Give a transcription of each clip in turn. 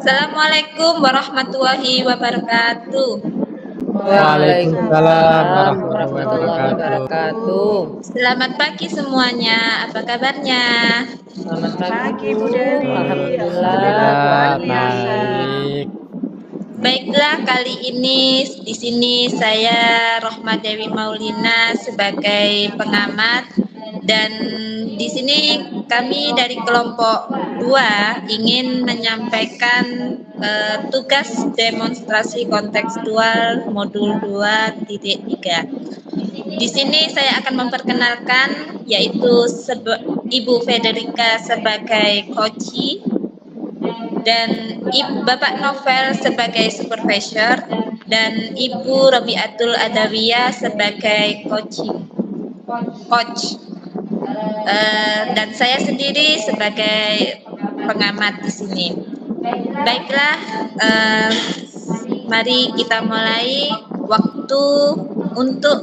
Assalamualaikum warahmatullahi wabarakatuh. Waalaikumsalam Waalaikumsalam warahmatullahi warahmatullahi wabarakatuh. wabarakatuh. Selamat pagi semuanya. Apa kabarnya? Selamat pagi, Pagi Bu. Bu Dewi. Alhamdulillah Alhamdulillah luar Alhamdulillah biasa. baik. Baiklah, kali ini di sini saya Rohma Dewi Maulina sebagai pengamat dan di sini kami dari kelompok 2 ingin menyampaikan tugas demonstrasi kontekstual modul 2.3. Di sini saya akan memperkenalkan yaitu Ibu Federica sebagai coach dan Bapak Novel sebagai supervisor dan Ibu Robiatul Adawiyah sebagai coach. Dan saya sendiri sebagai pengamat di sini. Baiklah, mari kita mulai. Waktu untuk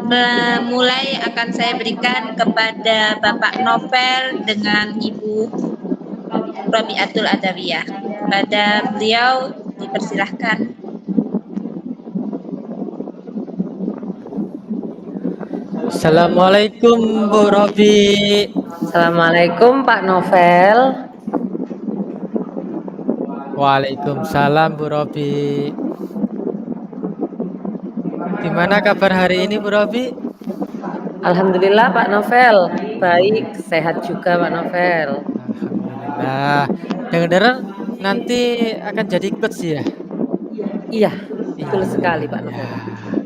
memulai akan saya berikan kepada Bapak Novel dengan Ibu Robiatul Adawiyah. Pada beliau dipersilahkan. Assalamualaikum Bu Robi. Assalamualaikum Pak Novel. Waalaikumsalam Bu Robi. Gimana kabar hari ini Bu Robi? Alhamdulillah Pak Novel. Baik, sehat juga Pak Novel. Alhamdulillah. Dengar-dengar nanti akan jadi coach ya? Iya, betul sekali Pak Ya. Novel.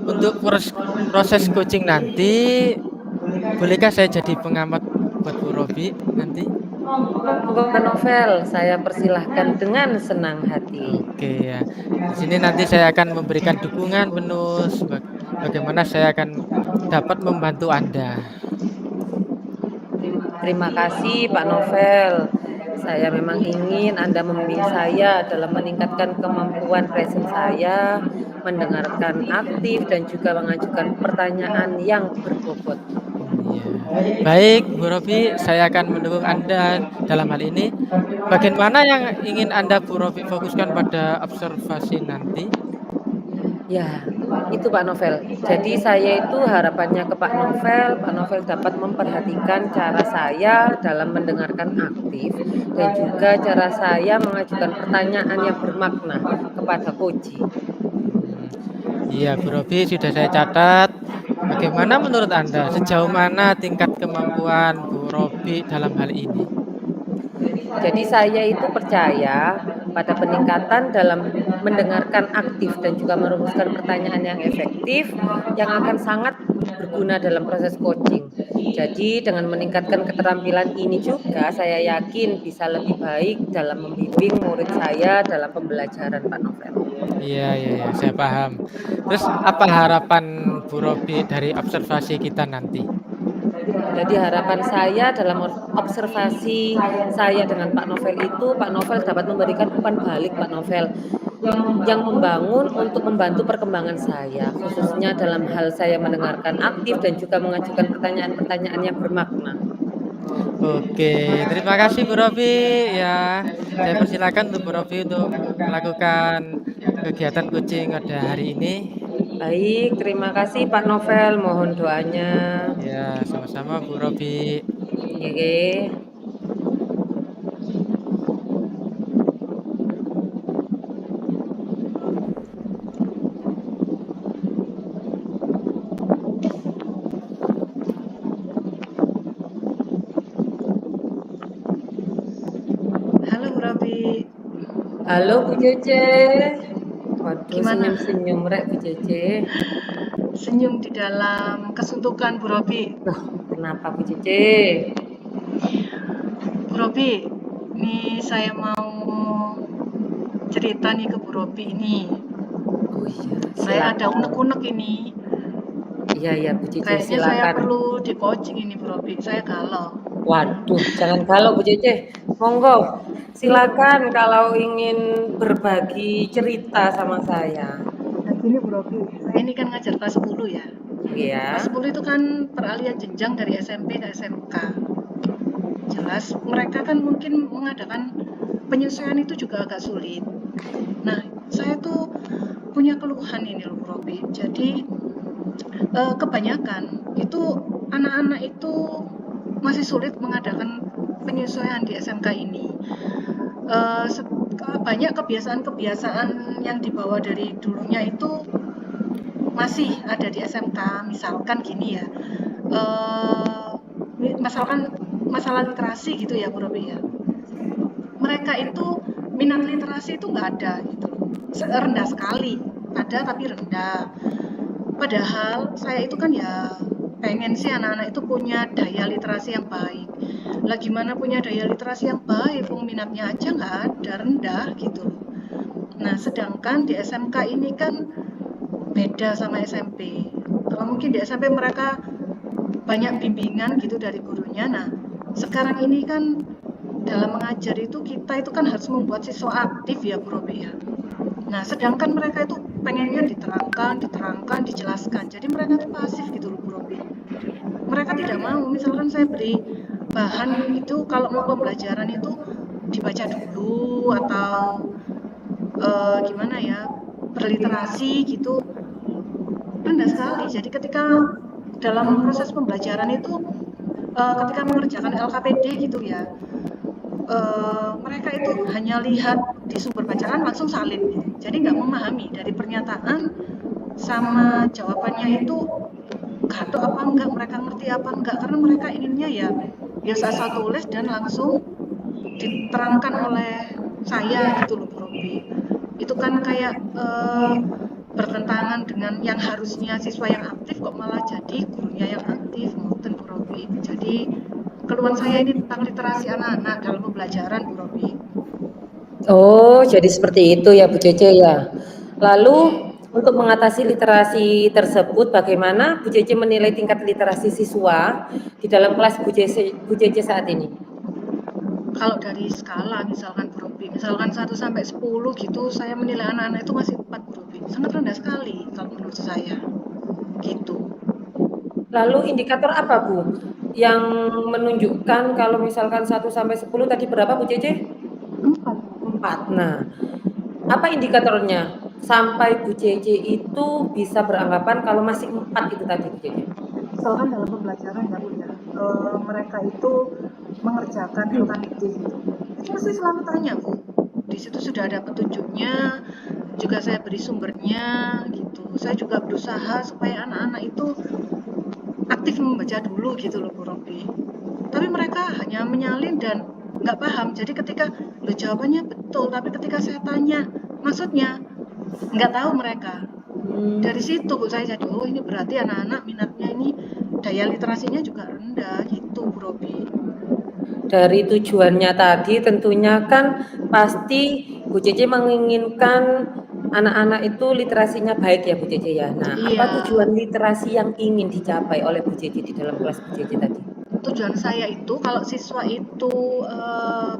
Untuk proses coaching nanti, bolehkah saya jadi pengamat buat Bu Robi nanti? Monggo Pak Novel, saya persilahkan dengan senang hati. Oke ya. Di sini nanti saya akan memberikan dukungan penuh bagaimana saya akan dapat membantu Anda. Terima kasih Pak Novel. Saya memang ingin Anda membimbing saya dalam meningkatkan kemampuan present saya, mendengarkan aktif dan juga mengajukan pertanyaan yang berbobot. Iya. Baik, Bu Robi, saya akan mendukung Anda dalam hal ini. Bagian mana yang ingin Anda Bu Robi fokuskan pada observasi nanti? Ya, itu Pak Novel. Jadi saya itu harapannya ke Pak Novel dapat memperhatikan cara saya dalam mendengarkan aktif dan juga cara saya mengajukan pertanyaan yang bermakna kepada Koji. Iya, Bu Robi, sudah saya catat. Bagaimana menurut Anda? Sejauh mana tingkat kemampuan Bu Robi dalam hal ini? Jadi saya itu percaya pada peningkatan dalam mendengarkan aktif dan juga merumuskan pertanyaan yang efektif yang akan sangat berguna dalam proses coaching. Jadi dengan meningkatkan keterampilan ini juga saya yakin bisa lebih baik dalam membimbing murid saya dalam pembelajaran Pak Novel. Iya, saya paham. Terus apa harapan Bu Robi dari observasi kita nanti? Jadi harapan saya dalam observasi saya dengan Pak Novel itu, Pak Novel dapat memberikan umpan balik Pak Novel yang membangun untuk membantu perkembangan saya, khususnya dalam hal saya mendengarkan aktif dan juga mengajukan pertanyaan-pertanyaan yang bermakna. Oke, terima kasih Bu Robi ya. Saya persilakan untuk Bu Robi untuk melakukan kegiatan coaching pada hari ini. Baik, terima kasih Pak Novel, mohon doanya. Ya, sama-sama Bu Robi. Nggih. Halo Bu Robi. Halo Bu Cece. Waduh, Gimana? senyum-senyum rek Bu Cece. Senyum di dalam kesuntukan Bu Robi. Loh, kenapa Bu Cece? Bu Robi, nih saya mau cerita nih ke Bu Robi ini. Oh iya, Saya ada silakan. unek-unek ini. Iya Bu Cece, Kayaknya saya silakan. perlu di coaching ini Bu Robi. Saya galau. Waduh, jangan galau Bu Cece. Monggo, silakan kalau ingin berbagi cerita sama saya. Nah gini Bu Robi, saya ini kan ngajar kelas 10 ya. Iya. Kelas 10 itu kan peralihan jenjang dari SMP ke SMK. Jelas mereka kan mungkin mengadakan penyesuaian itu juga agak sulit. Nah, saya tuh punya keluhan ini loh, Robi. Jadi kebanyakan itu anak-anak itu masih sulit mengadakan penyesuaian di SMK ini. Banyak kebiasaan-kebiasaan yang dibawa dari dulunya itu masih ada di SMK. Misalkan gini ya, misalkan masalah literasi gitu ya, Bu Robi ya. Mereka itu minat literasi itu nggak ada gitu, rendah sekali. Ada tapi rendah. Padahal saya itu kan ya pengen sih anak-anak itu punya daya literasi yang baik. Lah gimana punya daya literasi yang baik, minatnya aja nggak ada, rendah gitu. Nah, sedangkan di SMK ini kan beda sama SMP. Kalau mungkin di SMP mereka banyak bimbingan gitu dari gurunya. Nah, sekarang ini kan dalam mengajar itu kita itu kan harus membuat siswa aktif ya, Bu Robi ya. Nah, sedangkan mereka itu pengennya diterangkan, dijelaskan. Jadi mereka itu pasif gitu loh, Bu Robi. Mereka tidak mau, misalkan saya beri bahan itu kalau mau pembelajaran itu dibaca dulu atau gimana ya, berliterasi gitu, rendah sekali. Jadi ketika dalam proses pembelajaran itu ketika mengerjakan LKPD gitu ya, mereka itu hanya lihat di sumber bacaan langsung salin gitu. Jadi nggak memahami dari pernyataan sama jawabannya itu gatok apa enggak, mereka ngerti apa enggak, karena mereka inginnya ya asal tulis dan langsung diterangkan oleh saya gitu loh, Robi. Itu kan kayak bertentangan dengan yang harusnya siswa yang aktif kok malah jadi gurunya yang aktif, ngoten Bu Robi. Jadi keluhan saya ini tentang literasi anak-anak dalam pembelajaran, Bu Robi. Oh, jadi seperti itu ya Bu Cece ya. Lalu untuk mengatasi literasi tersebut, bagaimana Bu Cece menilai tingkat literasi siswa di dalam kelas Bu Cece saat ini? Kalau dari skala misalkan Bu Robi, misalkan 1 sampai 10 gitu, saya menilai anak-anak itu masih 4 Bu Robi. Sangat rendah sekali kalau menurut saya. Gitu. Lalu indikator apa Bu yang menunjukkan kalau misalkan 1 sampai 10 tadi berapa Bu Cece? 4. Nah, apa indikatornya sampai Bu Cece itu bisa beranggapan kalau masih 4 itu tadi Bu Cece? Misalkan dalam pembelajaran ya Bu ya, mereka itu mengerjakan LKPD gitu. Itu pasti selalu tanya Bu. Di situ sudah ada petunjuknya, juga saya beri sumbernya gitu. Saya juga berusaha supaya anak-anak itu aktif membaca dulu gitu loh Bu Robi. Tapi mereka hanya menyalin dan nggak paham. Jadi ketika lo jawabannya betul, tapi ketika saya tanya maksudnya nggak tahu mereka. Dari situ Bu saya jadi oh ini berarti anak-anak minatnya ini daya literasinya juga rendah gitu Bu Robi. Dari tujuannya tadi tentunya kan pasti Bu Cece menginginkan anak-anak itu literasinya baik ya Bu Cece ya. Nah, apa Iya. tujuan literasi yang ingin dicapai oleh Bu Cece di dalam kelas Bu Cece tadi? Tujuan saya itu kalau siswa itu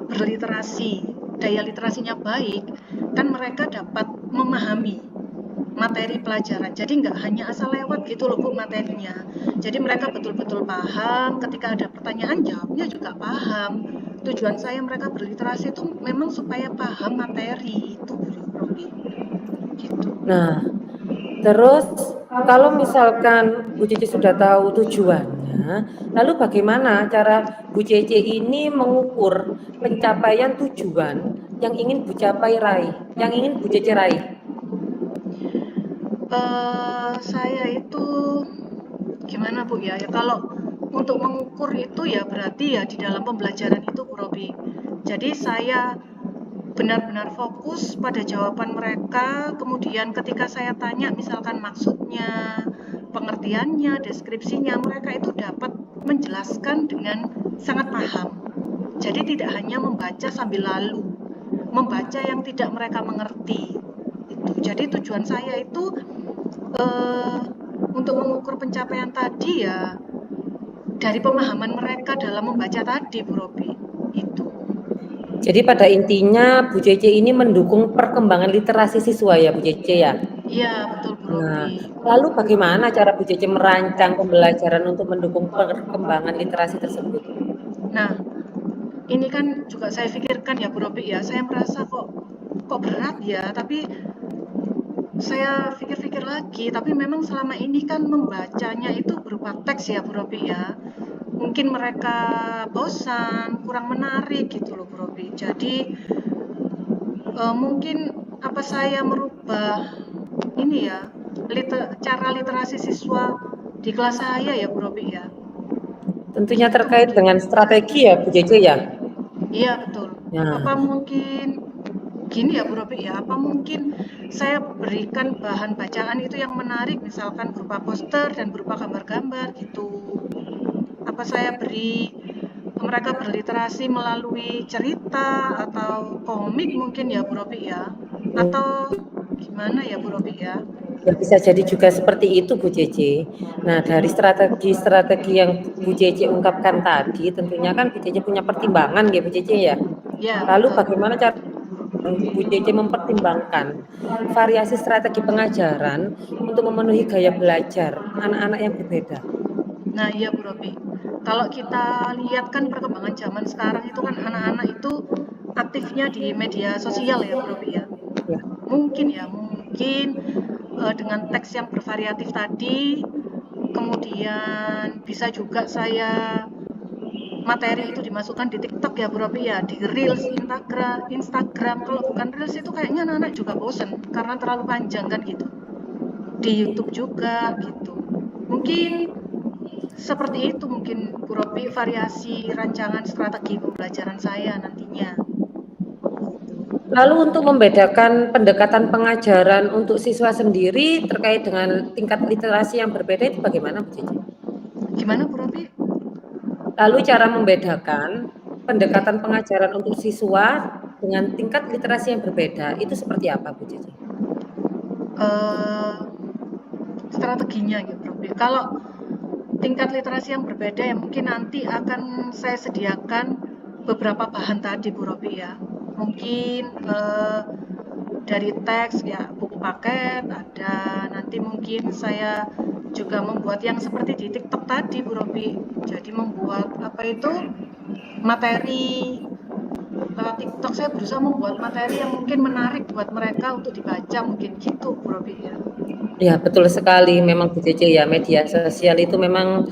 berliterasi, daya literasinya baik, kan mereka dapat memahami materi pelajaran. Jadi nggak hanya asal lewat gitu loh Bu materinya. Jadi mereka betul-betul paham, ketika ada pertanyaan jawabnya juga paham. Tujuan saya mereka berliterasi itu memang supaya paham materi itu Bu Robi. Gitu. Nah, terus kalau misalkan Bu Cece sudah tahu tujuannya, lalu bagaimana cara Bu Cece ini mengukur pencapaian tujuan yang ingin Bu Cece raih? Saya itu gimana Bu ya? Ya kalau untuk mengukur itu ya berarti ya di dalam pembelajaran itu Bu Robi. Jadi saya benar-benar fokus pada jawaban mereka, kemudian ketika saya tanya misalkan maksudnya, pengertiannya, deskripsinya, mereka itu dapat menjelaskan dengan sangat paham. Jadi tidak hanya membaca sambil lalu, membaca yang tidak mereka mengerti. Itu. Jadi tujuan saya itu untuk mengukur pencapaian tadi ya dari pemahaman mereka dalam membaca tadi Bu Robi. Itu. Jadi pada intinya Bu Cece ini mendukung perkembangan literasi siswa ya Bu Cece ya? Iya betul Bu Robi. Nah, lalu bagaimana cara Bu Cece merancang pembelajaran untuk mendukung perkembangan literasi tersebut? Nah, ini kan juga saya pikirkan ya Bu Robi ya, saya merasa kok berat ya, tapi saya pikir-pikir lagi, tapi memang selama ini kan membacanya itu berupa teks ya Bu Robi ya. Mungkin mereka bosan, kurang menarik gitu loh Bu Robi. Jadi mungkin apa saya merubah ini ya, cara literasi siswa di kelas saya ya Bu Robi ya. Tentunya Gitu terkait mungkin. dengan strategi ya Bu Cece ya? Iya betul. Nah, Apa mungkin gini ya Bu Robi ya, apa mungkin saya berikan bahan bacaan itu yang menarik, misalkan berupa poster dan berupa gambar-gambar gitu. Apa saya beri mereka berliterasi melalui cerita atau komik mungkin ya Bu Robi ya, atau gimana ya Bu Robi ya? ya bisa jadi juga seperti itu Bu Cece. Nah, dari strategi-strategi yang Bu Cece ungkapkan tadi, tentunya kan Bu Cece punya pertimbangan ya Bu Cece ya. Ya Lalu betul. bagaimana cara Bu Cece mempertimbangkan variasi strategi pengajaran untuk memenuhi gaya belajar anak-anak yang berbeda? Nah iya Bu Robi, kalau kita lihat kan perkembangan zaman sekarang itu kan anak-anak itu aktifnya di media sosial ya Bu Robi ya. Ya. Mungkin dengan teks yang bervariatif tadi, kemudian bisa juga saya materi itu dimasukkan di TikTok ya Bu Robi ya, di Reels, Instagram. Kalau bukan Reels itu kayaknya anak-anak juga bosen karena terlalu panjang kan gitu. Di YouTube juga gitu. Mungkin seperti itu mungkin Bu Robi variasi rancangan strategi pembelajaran saya nantinya. Lalu untuk membedakan pendekatan pengajaran untuk siswa sendiri terkait dengan tingkat literasi yang berbeda itu bagaimana Bu Cici? Gimana Bu Robi? Lalu cara membedakan pendekatan pengajaran untuk siswa dengan tingkat literasi yang berbeda itu seperti apa Bu Cici? Strateginya gitu Bu Robi. Kalau tingkat literasi yang berbeda ya mungkin nanti akan saya sediakan beberapa bahan tadi Bu Robi ya. Mungkin dari teks ya buku paket ada, nanti mungkin saya juga membuat yang seperti di TikTok tadi Bu Robi. Jadi membuat apa itu materi lewat TikTok, saya berusaha membuat materi yang mungkin menarik buat mereka untuk dibaca mungkin gitu Bu Robi ya. Ya betul sekali, memang Bu Cici ya, media sosial itu memang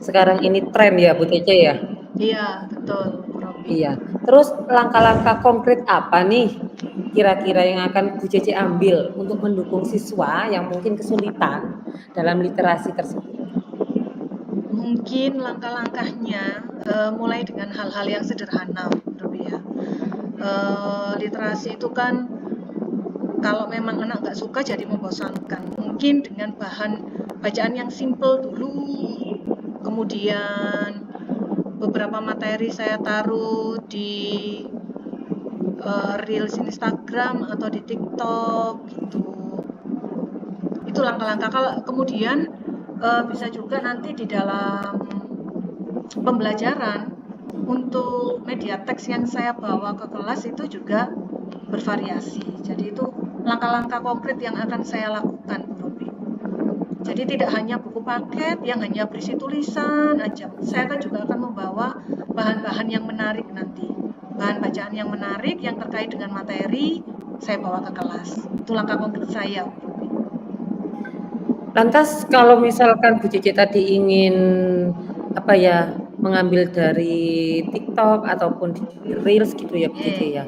sekarang ini tren ya Bu Cici ya. Iya betul Bu Robi. Iya. Terus langkah-langkah konkret apa nih kira-kira yang akan Bu Cici ambil untuk mendukung siswa yang mungkin kesulitan dalam literasi tersebut? Mungkin langkah-langkahnya mulai dengan hal-hal yang sederhana Bu Robi ya. Literasi itu kan kalau memang anak nggak suka jadi membosankan. Mungkin dengan bahan bacaan yang simple dulu, kemudian beberapa materi saya taruh di Reels Instagram atau di TikTok gitu. Itu langkah-langkah. Kalau kemudian bisa juga nanti di dalam pembelajaran untuk media teks yang saya bawa ke kelas itu juga bervariasi. Jadi itu langkah-langkah konkret yang akan saya lakukan, Bu Robi. Jadi tidak hanya buku paket yang hanya berisi tulisan aja. Saya kan juga akan membawa bahan-bahan yang menarik nanti. Bahan bacaan yang menarik yang terkait dengan materi saya bawa ke kelas. Itu langkah konkret saya, Bu Robi. Lantas kalau misalkan Bu Cici tadi ingin apa ya, mengambil dari TikTok ataupun di Reels gitu ya Bu Cici ya.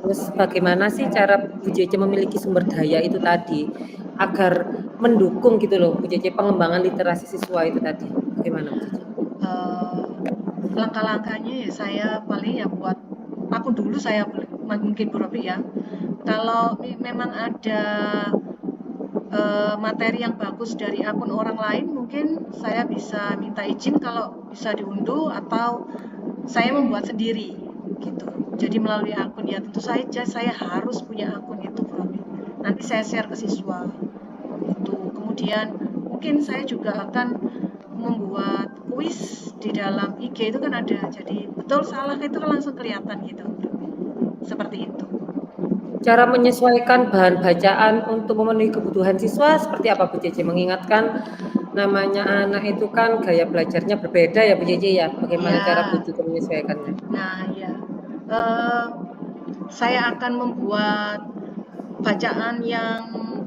Terus bagaimana sih cara Bu Cici memiliki sumber daya itu tadi agar mendukung gitu loh Bu Cici pengembangan literasi siswa itu tadi? Bagaimana Bu Cici? Langkah-langkahnya ya saya paling ya buat akun dulu saya mungkin Bu Robi ya. Kalau memang ada materi yang bagus dari akun orang lain mungkin saya bisa minta izin kalau bisa diunduh atau saya membuat sendiri gitu. Jadi melalui akun ya tentu saja saya harus punya akun itu Bu Robi. Nanti saya share ke siswa itu. Kemudian mungkin saya juga akan membuat kuis di dalam IG itu kan ada. Jadi betul salah itu kan langsung kelihatan gitu. Seperti itu. Cara menyesuaikan bahan bacaan untuk memenuhi kebutuhan siswa seperti apa Bu Cici? Mengingatkan namanya anak itu kan gaya belajarnya berbeda ya Bu Cici ya. Bagaimana cara Bu Cici menyesuaikannya? Nah, ya. eh, saya akan membuat bacaan yang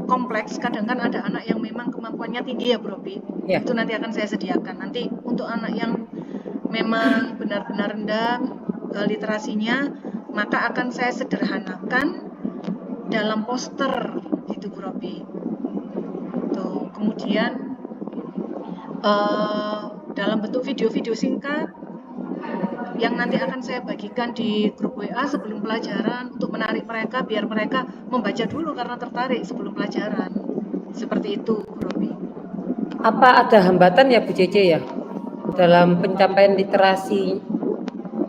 kompleks. Kadang kan ada anak yang memang kemampuannya tinggi ya, Bro Robi. Ya. Itu nanti akan saya sediakan. Nanti untuk anak yang memang benar-benar rendah literasinya, maka akan saya sederhanakan dalam poster gitu, Bro Robi. Tuh, kemudian dalam bentuk video-video singkat yang nanti akan saya bagikan di grup WA sebelum pelajaran untuk menarik mereka biar mereka membaca dulu karena tertarik sebelum pelajaran. Seperti itu, Robi. Apa ada hambatan ya Bu Cece ya dalam pencapaian literasi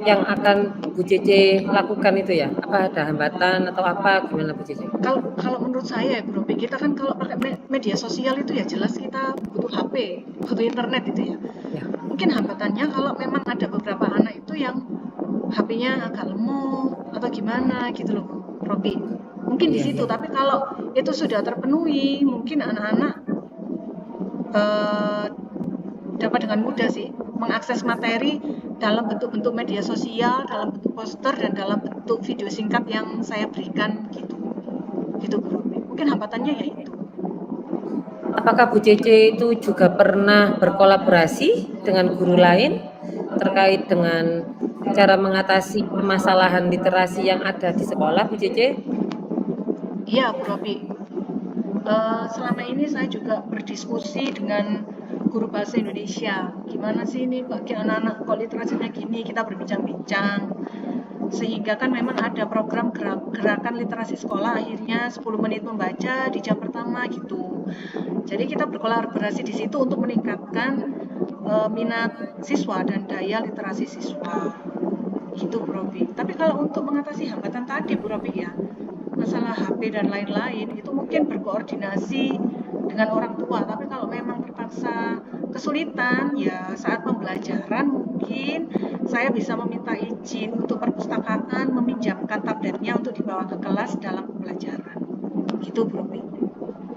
yang akan Bu Cece lakukan itu ya? Apa ada hambatan atau apa gimana Bu Cece? Kalau menurut saya ya, Bro, kita kan kalau pakai media sosial itu ya jelas kita butuh HP, butuh internet itu ya. Ya. Mungkin hambatannya kalau memang ada beberapa anak itu yang HP-nya agak lemot atau gimana gitu loh, Robi. Mungkin di Iya, situ, iya. tapi kalau itu sudah terpenuhi, mungkin anak-anak dapat dengan mudah sih mengakses materi dalam bentuk-bentuk media sosial, dalam bentuk poster dan dalam bentuk video singkat yang saya berikan gitu. Gitu, Bro. Mungkin hambatannya ya itu. Apakah Bu Cece itu juga pernah berkolaborasi dengan guru lain terkait dengan cara mengatasi permasalahan literasi yang ada di sekolah Bu Cece? Iya, Bu Robi. Selama ini saya juga berdiskusi dengan guru bahasa Indonesia. Gimana sih ini bagi anak-anak kok literasinya gini, kita berbincang-bincang. Sehingga kan memang ada program gerakan literasi sekolah, akhirnya 10 menit membaca di jam pertama gitu. Jadi kita berkolaborasi di situ untuk meningkatkan minat siswa dan daya literasi siswa. Gitu, Bu Robi. Tapi kalau untuk mengatasi hambatan tadi, Bu Robi ya, masalah HP dan lain-lain, itu mungkin berkoordinasi dengan orang tua. Tapi kalau memang terpaksa kesulitan, ya saat pembelajaran mungkin saya bisa meminta izin untuk perpustakaan meminjamkan tabletnya untuk dibawa ke kelas dalam pembelajaran. Gitu, Bu Robi.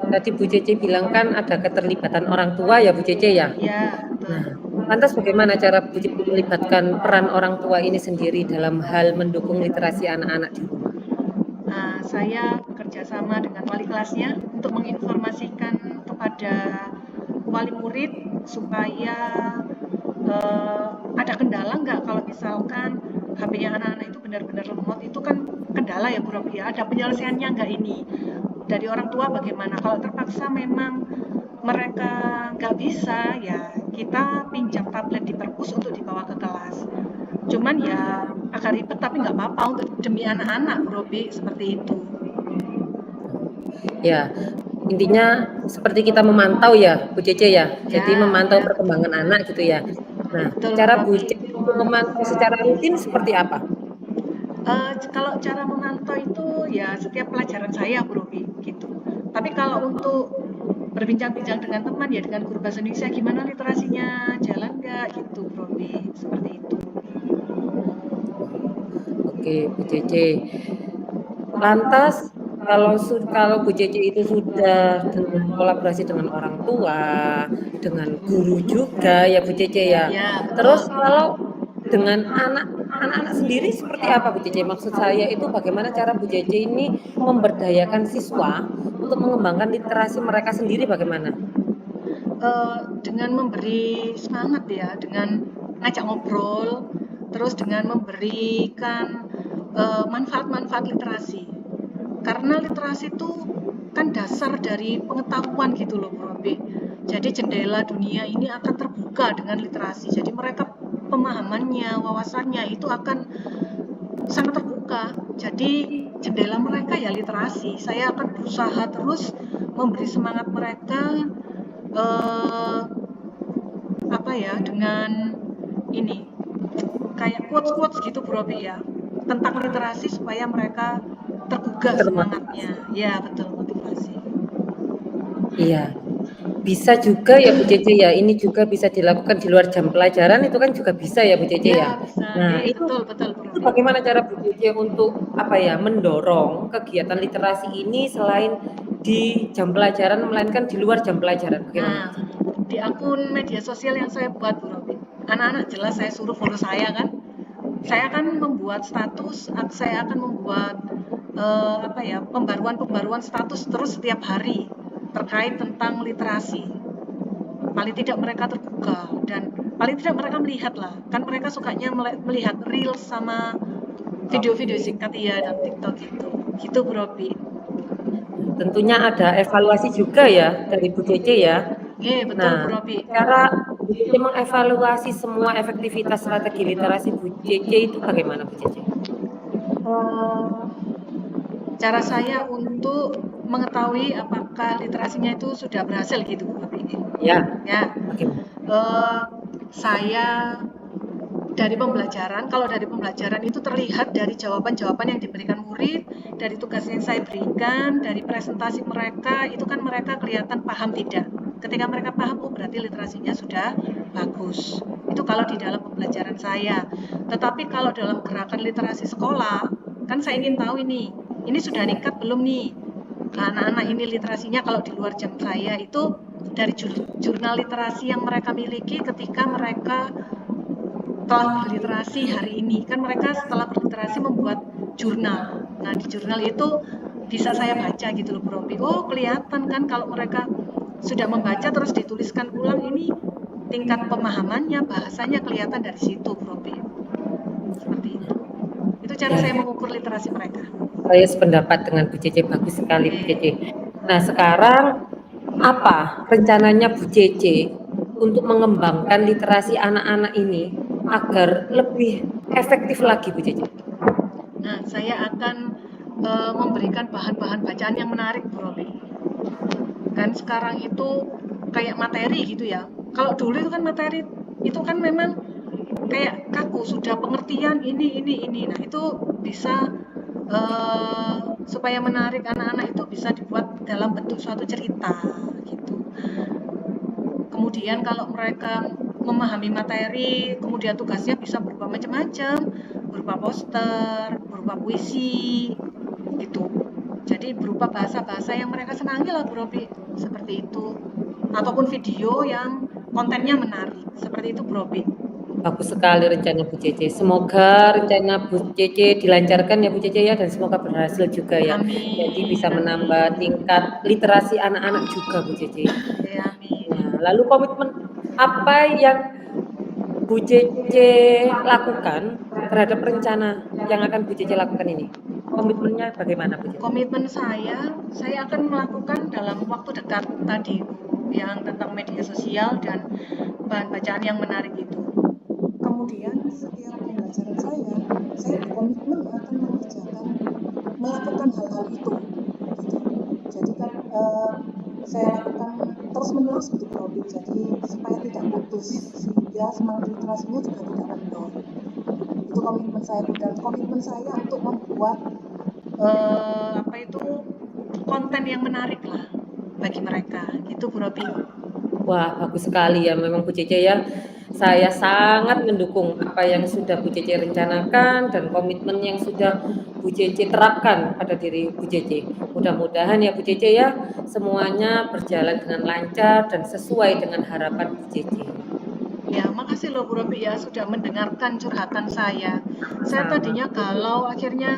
Tadi Bu Cece bilang kan ada keterlibatan orang tua ya Bu Cece ya? Ya, betul. Nah, lantas bagaimana cara Bu Cece melibatkan peran orang tua ini sendiri dalam hal mendukung literasi anak-anak di rumah? Nah, saya bekerja sama dengan wali kelasnya untuk menginformasikan kepada wali murid supaya ada kendala nggak kalau misalkan HP-nya anak-anak itu benar-benar lemot, itu kan kendala ya Bu Robi ya, ada penyelesaiannya nggak ini? Dari orang tua bagaimana? Kalau terpaksa memang mereka nggak bisa, ya kita pinjam tablet di perpus untuk dibawa ke kelas. Cuman ya agak ribet tapi nggak apa-apa untuk demi anak-anak, Bu Robi, seperti itu. Ya, intinya seperti kita memantau ya Bu Cece ya. Jadi Ya, memantau ya. perkembangan anak gitu ya. Nah, Betul, cara Bu Bu Robi. Cece untuk memantau secara rutin seperti apa? Kalau cara memantau itu ya setiap pelajaran saya, Bu Robi, gitu. Tapi kalau untuk berbincang-bincang dengan teman ya dengan guru bahasa Indonesia, gimana literasinya, jalan nggak gitu, Bu Robi, seperti itu. Oke, Bu Cece. Lantas kalau Bu Cece itu sudah kolaborasi dengan orang tua, dengan guru juga ya Bu Cece ya. Ya, betul. Terus kalau dengan anak-anak sendiri seperti apa Bu Cece? Maksud saya itu bagaimana cara Bu Cece ini memberdayakan siswa untuk mengembangkan literasi mereka sendiri bagaimana? Dengan memberi semangat ya, dengan ngajak ngobrol, terus dengan memberikan manfaat-manfaat literasi. Karena literasi itu kan dasar dari pengetahuan gitu loh, Bu Robi. Jadi jendela dunia ini akan terbuka dengan literasi. Jadi mereka pemahamannya, wawasannya itu akan sangat terbuka. Jadi jendela mereka ya literasi. Saya akan berusaha terus memberi semangat mereka dengan ini kayak quotes-quotes gitu Bu Robi ya, tentang literasi supaya mereka tergugah semangatnya. Ya, betul, motivasi. Iya. Bisa juga ya Bu Cece ya, ini juga bisa dilakukan di luar jam pelajaran itu kan juga bisa ya Bu Cece ya? Bisa. Nah, itu Betul Bu itu Robi. bagaimana cara Bu Cece untuk mendorong kegiatan literasi ini selain di jam pelajaran melainkan di luar jam pelajaran? Bagaimana? Nah, di akun media sosial yang saya buat Bu Robi, anak-anak jelas saya suruh follow saya kan. Saya akan membuat status, saya akan membuat pembaruan status terus setiap hari terkait tentang literasi. Paling tidak mereka terbuka dan paling tidak mereka melihat lah. Kan mereka sukanya melihat reels sama video-video singkat ya dan TikTok gitu. Gitu Bu Robi. Tentunya ada evaluasi juga ya dari Bu Cece ya. Betul Bu Nah, Robi. cara Bu Cece mengevaluasi semua efektivitas strategi literasi Bu Cece itu bagaimana Bu Cece? Cara saya untuk mengetahui apakah literasinya itu sudah berhasil gitu Bu Robi. Ya, Ya, bagaimana? saya dari pembelajaran, kalau dari pembelajaran itu terlihat dari jawaban-jawaban yang diberikan murid, dari tugas yang saya berikan, dari presentasi mereka, itu kan mereka kelihatan paham tidak. Ketika mereka paham, oh berarti literasinya sudah bagus. Itu kalau di dalam pembelajaran saya. Tetapi kalau dalam gerakan literasi sekolah, kan saya ingin tahu ini sudah meningkat belum nih? Anak-anak ini literasinya kalau di luar jam saya itu dari jurnal literasi yang mereka miliki ketika mereka telah berliterasi hari ini. Kan mereka setelah berliterasi membuat jurnal. Nah, di jurnal itu bisa saya baca gitu loh Bu Robi. Oh, kelihatan kan kalau mereka sudah membaca terus dituliskan ulang ini tingkat pemahamannya, bahasanya kelihatan dari situ Bu Robi. Seperti itu. Itu cara saya mengukur literasi mereka. Saya sependapat dengan Bu Cece, bagus sekali Bu Cece. Nah, sekarang apa rencananya Bu Cece untuk mengembangkan literasi anak-anak ini agar lebih efektif lagi Bu Cece? Nah, saya akan memberikan bahan-bahan bacaan yang menarik Bu Robi. Kan sekarang itu kayak materi gitu ya. Kalau dulu itu kan materi itu kan memang kayak kaku, sudah pengertian ini. Nah, itu bisa supaya menarik anak-anak itu bisa dibuat dalam bentuk suatu cerita gitu. Kemudian kalau mereka memahami materi, kemudian tugasnya bisa berupa macam-macam, berupa poster, berupa puisi, gitu. Jadi berupa bahasa-bahasa yang mereka senangi lah Bu Robi, seperti itu. Ataupun video yang kontennya menarik, seperti itu Bu Robi. Bagus sekali rencana Bu Cece. Semoga rencana Bu Cece dilancarkan ya Bu Cece ya, dan semoga berhasil juga ya. Amin. Jadi bisa menambah tingkat literasi anak-anak juga Bu Cece. Amin. Nah, lalu komitmen apa yang Bu Cece lakukan terhadap rencana yang akan Bu Cece lakukan ini? Komitmennya bagaimana Bu Cece? Komitmen saya akan melakukan dalam waktu dekat tadi yang tentang media sosial dan bahan bacaan yang menarik itu. Kemudian setiap pembelajaran saya berkomitmen akan melakukan hal-hal itu. Gitu. Jadi kan saya lakukan terus-menerus gitu Robi, jadi supaya tidak putus sehingga semangat literasinya juga tidak kendor. Itu komitmen saya dan komitmen saya untuk membuat konten yang menarik lah bagi mereka. Gitu Bu Robi. Wah, bagus sekali ya memang Bu Cece ya. Saya sangat mendukung apa yang sudah Bu Cece rencanakan dan komitmen yang sudah Bu Cece terapkan pada diri Bu Cece. Mudah-mudahan ya Bu Cece ya, semuanya berjalan dengan lancar dan sesuai dengan harapan Bu Cece. Ya, makasih loh Bu Robi ya sudah mendengarkan curhatan saya. Saya Sama. tadinya galau, akhirnya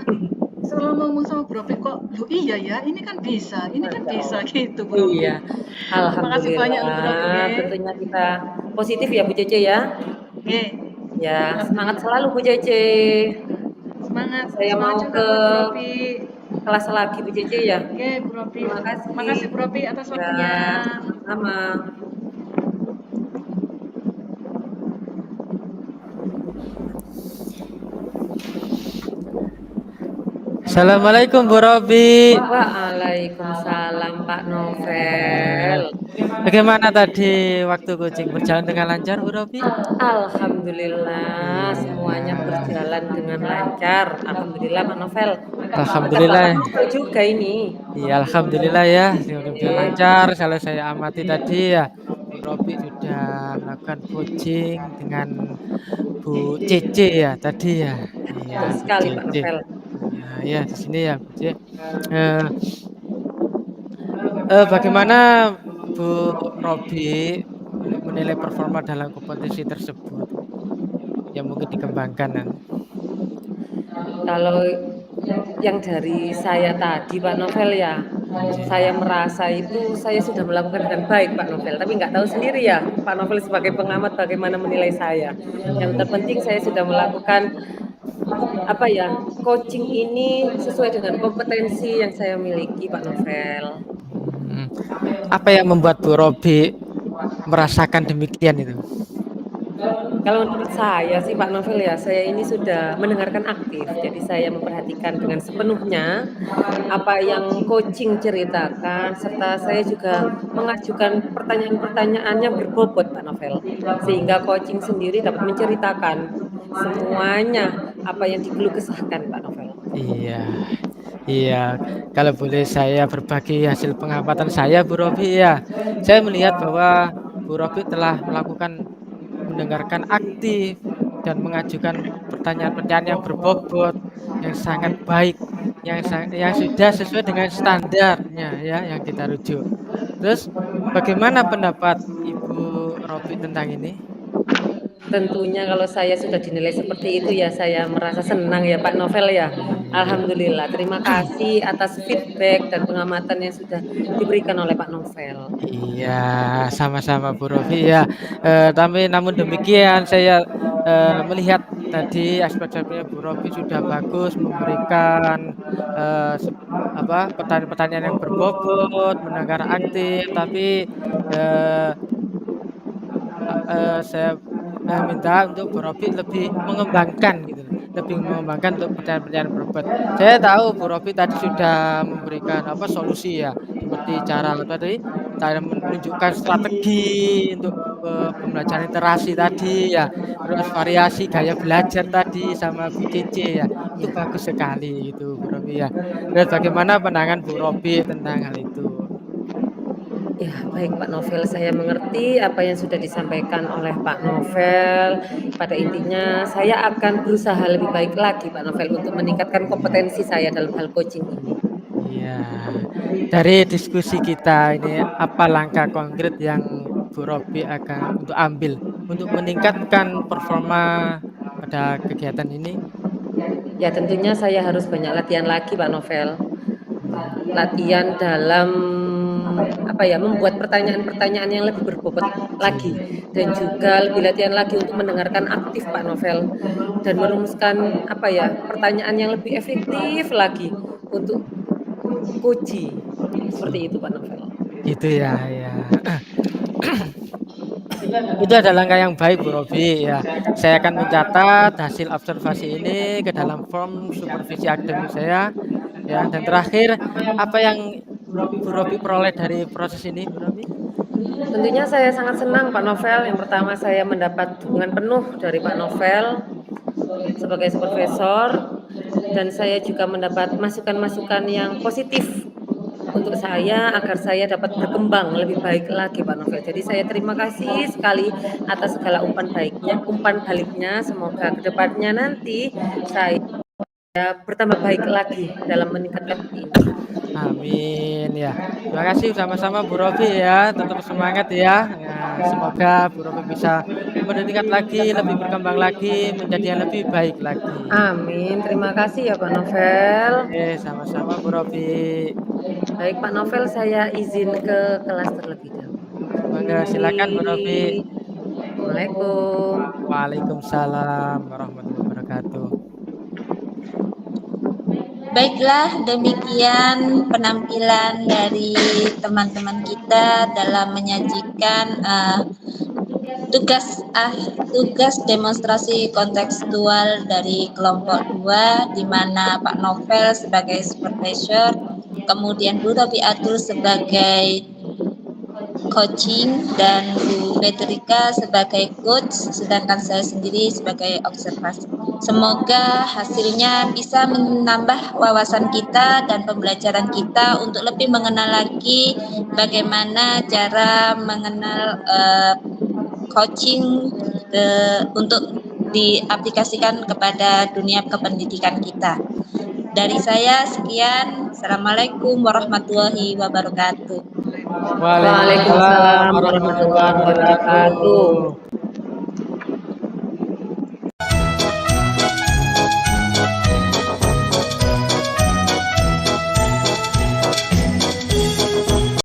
setelah ngomong sama Bu Robi kok, loh iya ya, ini kan bisa gitu Bu Robi. Iya, Makasih banyak loh Bu Robi. alhamdulillah. Tentunya kita positif ya Bu Cece ya. Oke. Ya, semangat selalu Bu Cece. Semangat. Saya Semangat mau juga ke buat Bu Robi. kelas lagi Bu Cece ya. Oke, Bu Robi. Terima kasih. Makasih Bu Robi atas waktunya. Ya, sama. Assalamualaikum Bu Robi. Waalaikumsalam Pak Novel. Bagaimana tadi waktu coaching berjalan dengan lancar Bu Robi? Alhamdulillah semuanya berjalan dengan lancar. Alhamdulillah Pak Novel. Alhamdulillah. Pak Novel juga ini. Iya, alhamdulillah ya, sudah lancar. Kalau saya amati tadi ya, Bu Robi sudah melakukan coaching dengan Bu Cece ya tadi ya. Iya, Betul Bu sekali Pak Cece. Novel. Ya, di sini ya Bu Cece. Bagaimana Bu Robi menilai performa dalam kompetisi tersebut? Yang mungkin dikembangkan. Kalau yang dari saya tadi Pak Novel ya, saya merasa itu saya sudah melakukan dengan baik Pak Novel, tapi nggak tahu sendiri ya Pak Novel sebagai pengamat bagaimana menilai saya. Yang terpenting saya sudah melakukan apa ya, coaching ini sesuai dengan kompetensi yang saya miliki Pak Novel. Hmm. Apa yang membuat Bu Robi merasakan demikian itu? Kalau menurut saya sih Pak Novel ya, saya ini sudah mendengarkan aktif. Jadi saya memperhatikan dengan sepenuhnya apa yang coaching ceritakan, serta saya juga mengajukan pertanyaan-pertanyaan yang berbobot Pak Novel. Sehingga coaching sendiri dapat menceritakan semuanya apa yang dikeluh kesahkan Pak Novel. Iya, iya. Kalau boleh saya berbagi hasil pengamatan saya, Bu Robi ya, saya melihat bahwa Bu Robi telah melakukan mendengarkan aktif dan mengajukan pertanyaan-pertanyaan yang berbobot, yang sangat baik, yang sudah sesuai dengan standarnya ya, yang kita rujuk. Terus bagaimana pendapat Ibu Robi tentang ini? Tentunya kalau saya sudah dinilai seperti itu ya saya merasa senang ya Pak Novel ya. Iya. Alhamdulillah, terima kasih atas feedback dan pengamatan yang sudah diberikan oleh Pak Novel. Iya, sama-sama Bu Rofi ya. Tapi namun demikian saya melihat tadi aspek-aspeknya Bu Rofi sudah bagus memberikan pertanyaan-pertanyaan yang berbobot, mendengar aktif, tapi eh, saya minta untuk Bu Rofi lebih mengembangkan gitu loh, lebih mengembangkan untuk pertanyaan-pertanyaan berobat. Saya tahu Bu Rofi tadi sudah memberikan solusi ya, seperti cara tadi, cara menunjukkan strategi untuk pembelajaran literasi tadi ya, terus variasi gaya belajar tadi sama Bu Cici ya, itu Ya. bagus sekali itu Bu Rofi ya. Terus bagaimana pandangan Bu Rofi tentang hal itu? Ya, baik Pak Novel, saya mengerti apa yang sudah disampaikan oleh Pak Novel. Pada intinya, saya akan berusaha lebih baik lagi Pak Novel untuk meningkatkan Iya. kompetensi saya dalam hal coaching ini. Iya, dari diskusi kita ini apa langkah konkret yang Bu Robi akan untuk ambil untuk meningkatkan performa pada kegiatan ini? Ya, tentunya saya harus banyak latihan lagi Pak Novel. Iya, Latihan dalam apa ya, membuat pertanyaan-pertanyaan yang lebih berbobot lagi dan juga lebih latihan lagi untuk mendengarkan aktif Pak Novel dan merumuskan apa ya, pertanyaan yang lebih efektif lagi untuk coaching. Seperti itu Pak Novel. gitu ya, ya. Itu adalah langkah yang baik Bu Robi ya. Saya akan mencatat hasil observasi ini ke dalam form supervisi akademik saya ya. Dan terakhir apa yang Bu Robi peroleh dari proses ini Bu Robi? Tentunya saya sangat senang Pak Novel. Yang pertama saya mendapat dukungan penuh dari Pak Novel sebagai supervisor dan saya juga mendapat masukan-masukan yang positif untuk saya agar saya dapat berkembang lebih baik lagi Pak Novel. Jadi saya terima kasih sekali atas segala umpan baiknya, umpan baliknya. Semoga kedepannya nanti saya bertambah baik lagi dalam meningkatkan ini. Amin ya. Terima kasih sama-sama Bu Robi ya. Tetap semangat ya. Nah, semoga Bu Robi bisa meningkat lagi, lebih berkembang lagi, menjadi yang lebih baik lagi. Amin. Terima kasih ya Pak Novel. Sama-sama Bu Robi. Baik Pak Novel, saya izin ke kelas terlebih dahulu. Monggo silakan Bu Robi. Assalamualaikum. Waalaikumsalam warahmatullahi wabarakatuh. Baiklah, demikian penampilan dari teman-teman kita dalam menyajikan tugas demonstrasi kontekstual dari kelompok 2 di mana Pak Novel sebagai supervisor, kemudian Bu Robi Atul sebagai coaching dan Bu Petrika sebagai coach, sedangkan saya sendiri sebagai observasi. Semoga hasilnya bisa menambah wawasan kita dan pembelajaran kita untuk lebih mengenal lagi bagaimana cara mengenal coaching untuk diaplikasikan kepada dunia kependidikan kita. Dari saya sekian. Assalamualaikum warahmatullahi wabarakatuh. Waalaikumsalam Waalaikumsalam warahmatullahi warahmatullahi wabarakatuh. wabarakatuh.